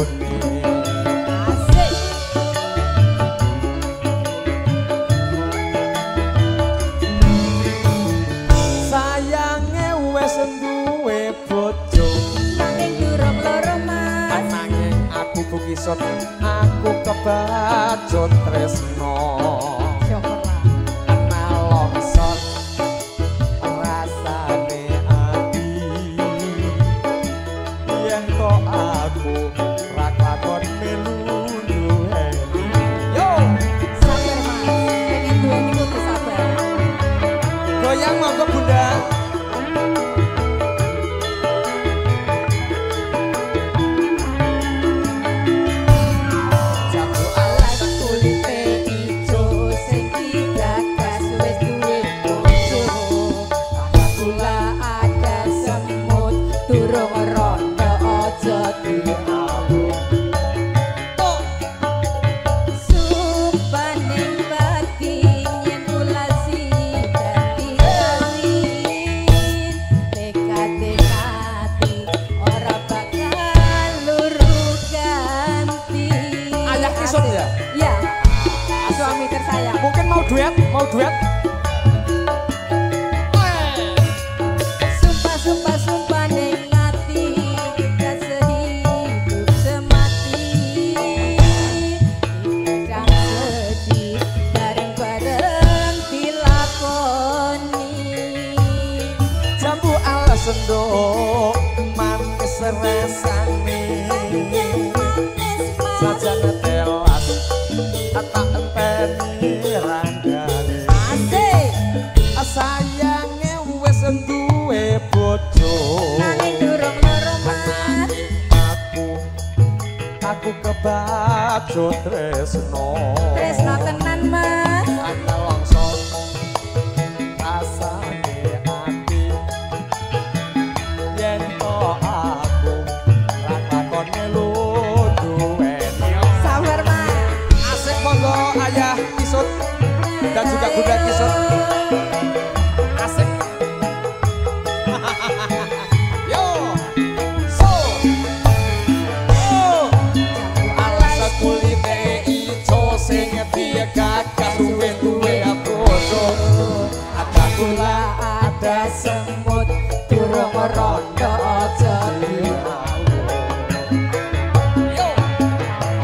bojone. Asik. Sayange wis duwe bojo Nanging durung loro mas. nanging aku bukisut aku kebacut tresno. Syukurlah. Nalongsor rasane ati yen kok aku ra lakon melu duweni. Yo Sabar mas. Pengen duweni kudu sabar. goyang monggo Bunda. Jambu alas kulite ijo sing digagas wis duwe bojo. Ada gula ada semut durung rondo aja diawur. Sumpaning bati yen kula dadi kawin. Tekad-tekati ora bakal luru ganti. Ayah Kisut ya? Iya. Suami tersayang. Mungkin mau duet, mau duet. Sumpah-sumpah sumpah ning ati kita sehidup semati. Kang sedih bareng-bareng dilakoni. Jambu alas sendok manis rasane sajane telas tak enteni randane. Asik. Sayange wis duwe bojo Nanging durung loro mas. aku kebacut tresno. Tresno tenan mas. Ana longsor rasane ati yen kok aku ra lakon melu duweni. Sabar mas. Asik monggo Ayah Kisut dan juga Bunda Kisut. Asik. Yo. So. Oh. Alas kulite ijo sing digagas duwe bojo. Ada gula, ada semut, durung rondo aja dirawur. Yo.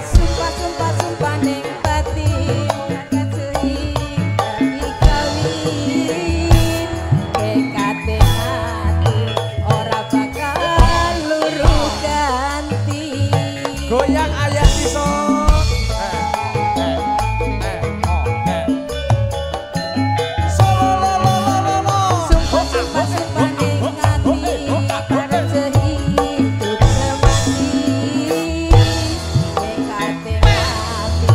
Sumpah-sumpah sumpah ning bati angkat sehingga dikawin. Tekad-tekati ora bakal luru ganti. Goyang Ayah Kisut. Sumpah-sumpah sumpah ning ati arep sehidup semati. Tekad-tekati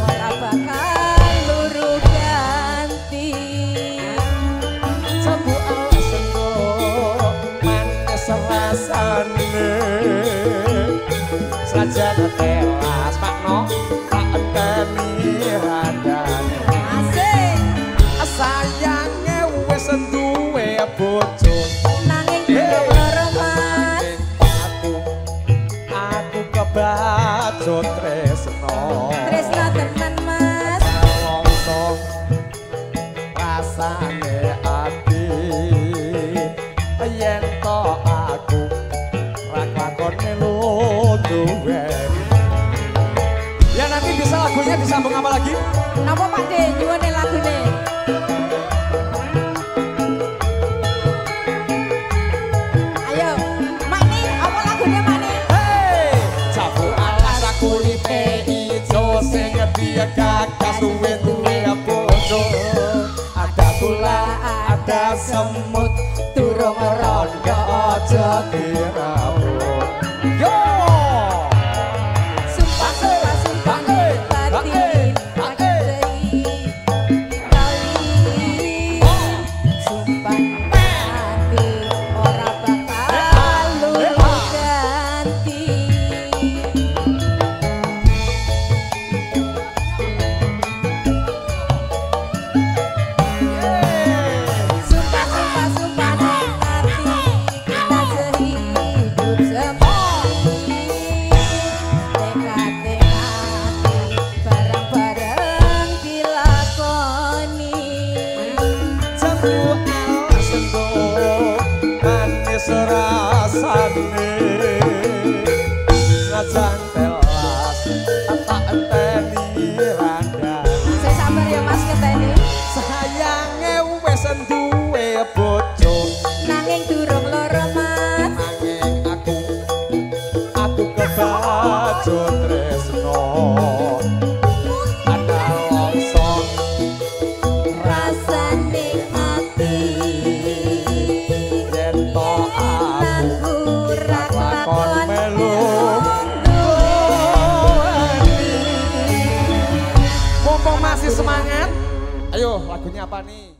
ora bakal luru ganti. Jambu alas sendok manis rasane sajane telas makno tak enteni randane. Asik. Sayange wis duwe bojo Nanging durung loro mas. aku kebacut tresno. Tresno tenan mas. Longsor rasane ati yen to aku ra lakon melu duweni. Ya nanti bisa lagunya disambung apa lagi? Napa Pak De nyuwun lagune? Ayo, Mak ini apa lagune Mak ini? Hey, jambu alas kulite ijo sing digagas duwe bojo. Ada gula, ada semut, durung rondo aja dirawur. Yo! Sumpah-sumpah sumpah ning bati angkat sehingga dikawin. Sumpah mati ora bakal luru ganti. rasane senajan telas tak enteni randang. Saya sabar ya Mas ngenteni. Sayange wis duwe bojo Nanging durung loro Mas. nanging aku kebajo tresno ada longsong Rasane ati yen to aku rak lakon melu mumpung masih semangat ayo lagunya apa nih.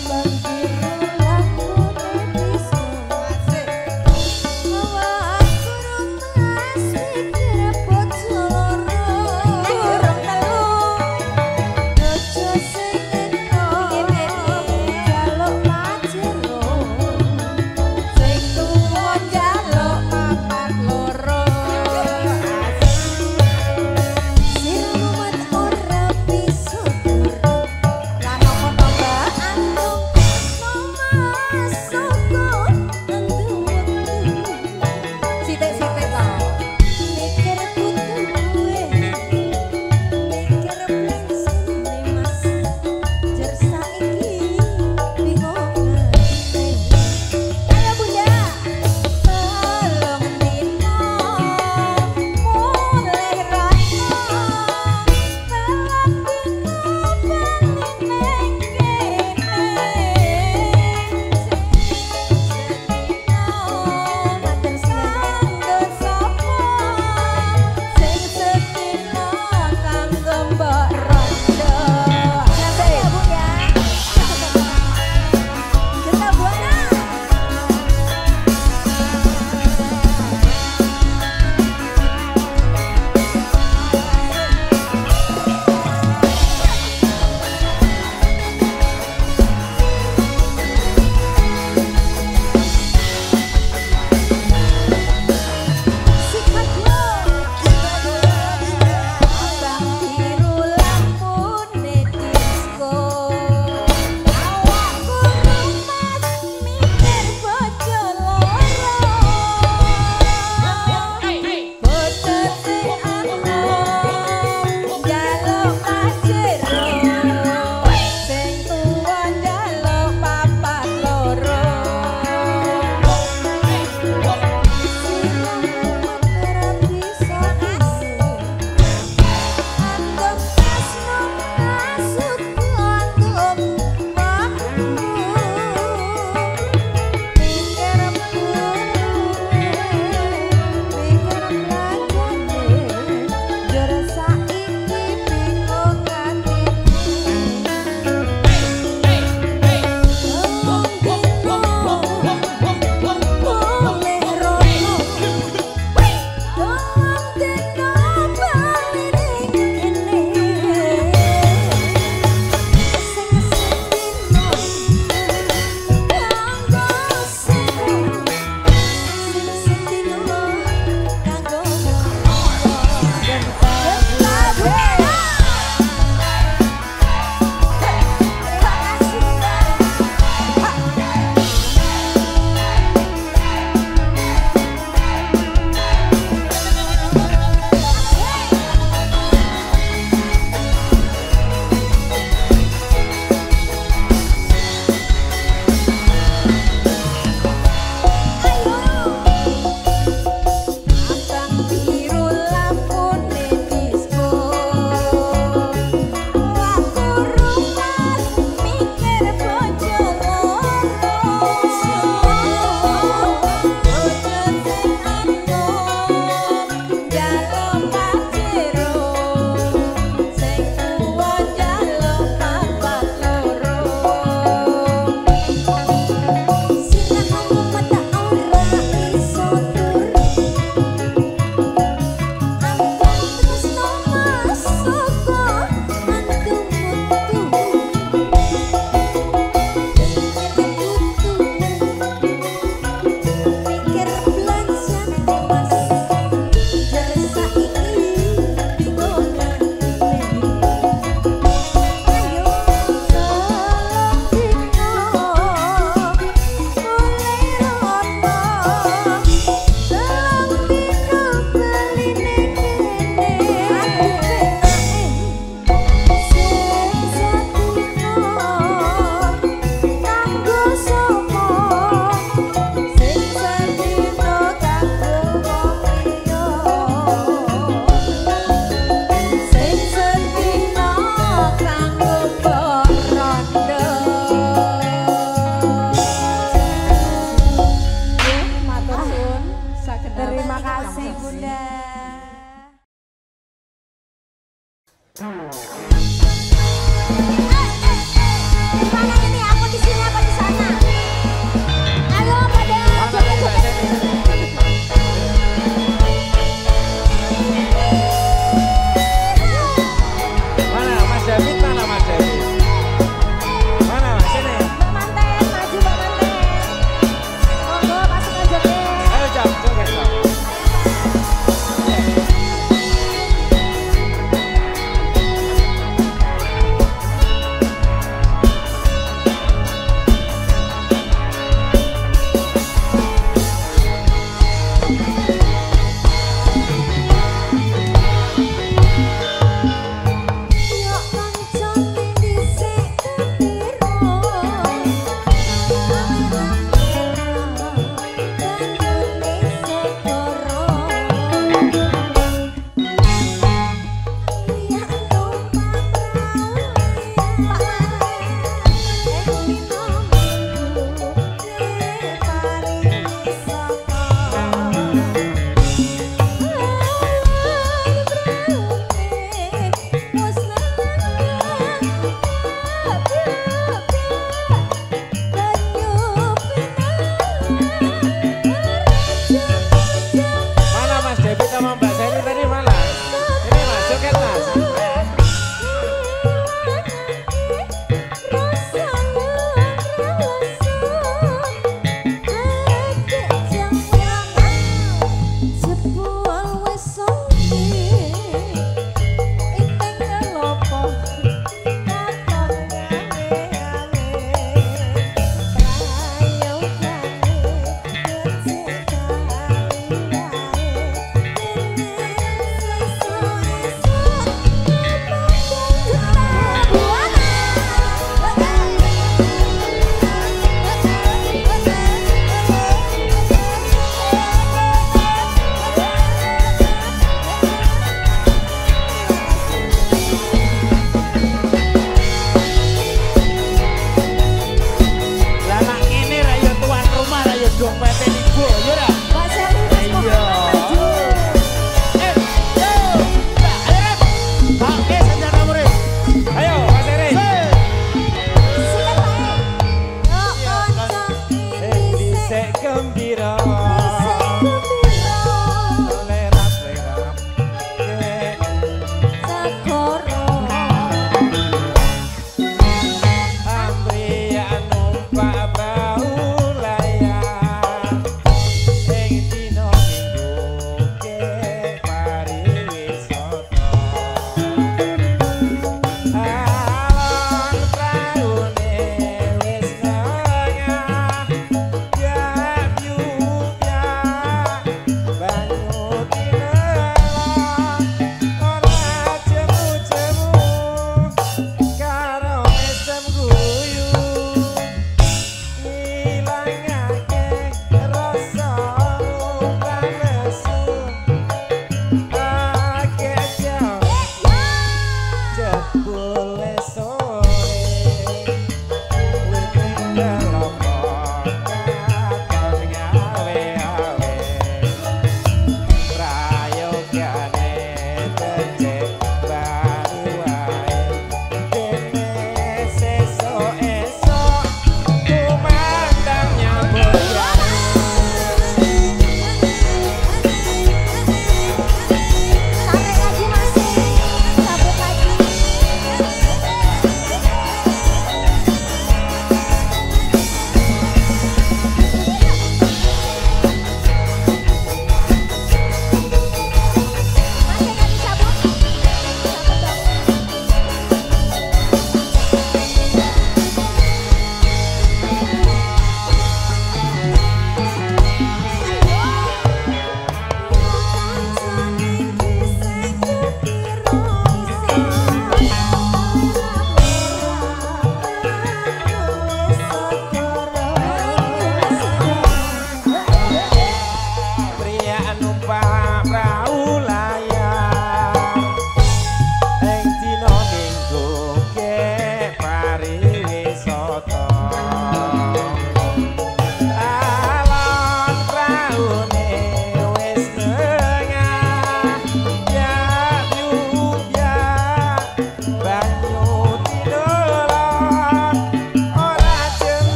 Abang biru lampu Gimana ini? Aku di sini apa di sana? Ayo pada joget-joget. Mana Mas David, mana Mas David? Mana Mas sini? Mbak Manten, maju Mbak Manten. Monggo pasukan joget. Ayo Jam, joget Jam.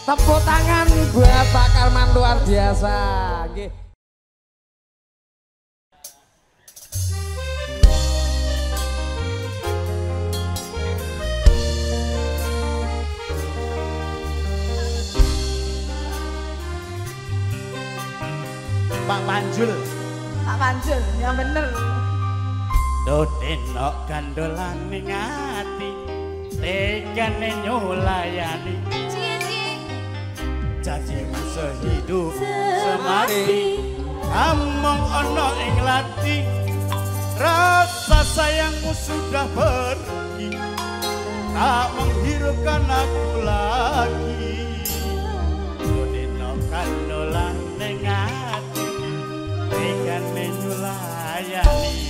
Tepuk tangan buat Pak Karman luar biasa. Nggih. Pak Panjul. Pak Panjul, yang bener. Dodeno gandolan ning ati, tegane nyulayani. Janji sehidup semati, among ono ing lati, rasa sayangmu sudah pergi, tak menghiraukan aku lagi. Dodeno gandolan ning ati, tegane nyulayani.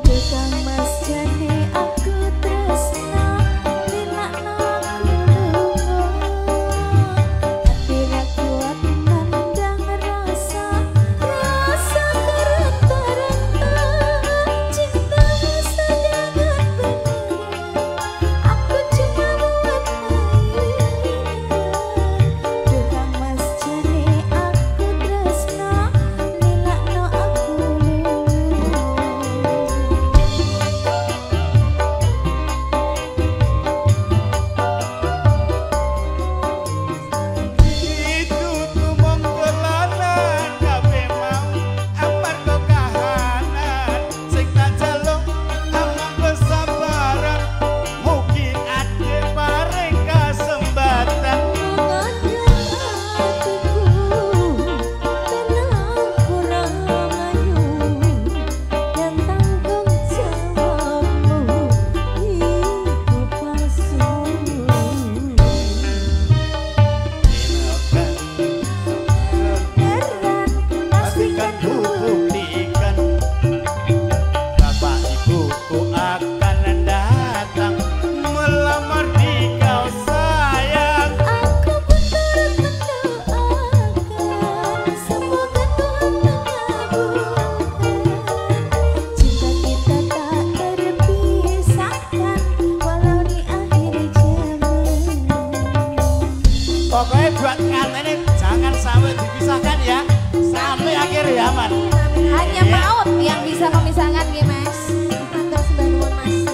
Tukang mas jane aku tresna dilakno aku lunga ati ra kuat nandang rasa kereta-reta cintamu sangat bener aku cuma buat main tukang mas jane aku tresna dilakno aku lunga Pokoknya buat katanya jangan sampai dipisahkan ya, sampai akhir zaman. Hanya maut yang bisa memisahkan nih Mas. Matur sembah nuwun Mas.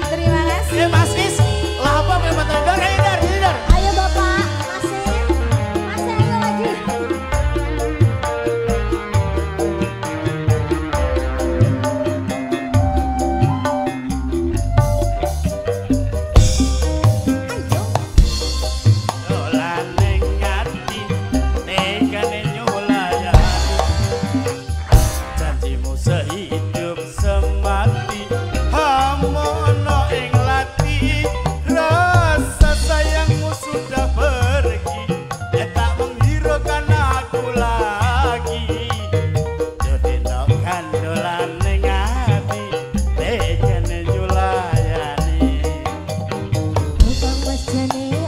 Terima kasih. Mas Is, lah apa memang hindar. Ayo Bapak, masih ayo lagi. Dolan ning ati, tegane nyulayani. Janjimu sehidup semati, hamono ing lati, rasa sayangmu sudah pergi, tak menghiraukan aku lagi. Dodeno gandolan ning ati, tegane nyulayani. Tukang mas jane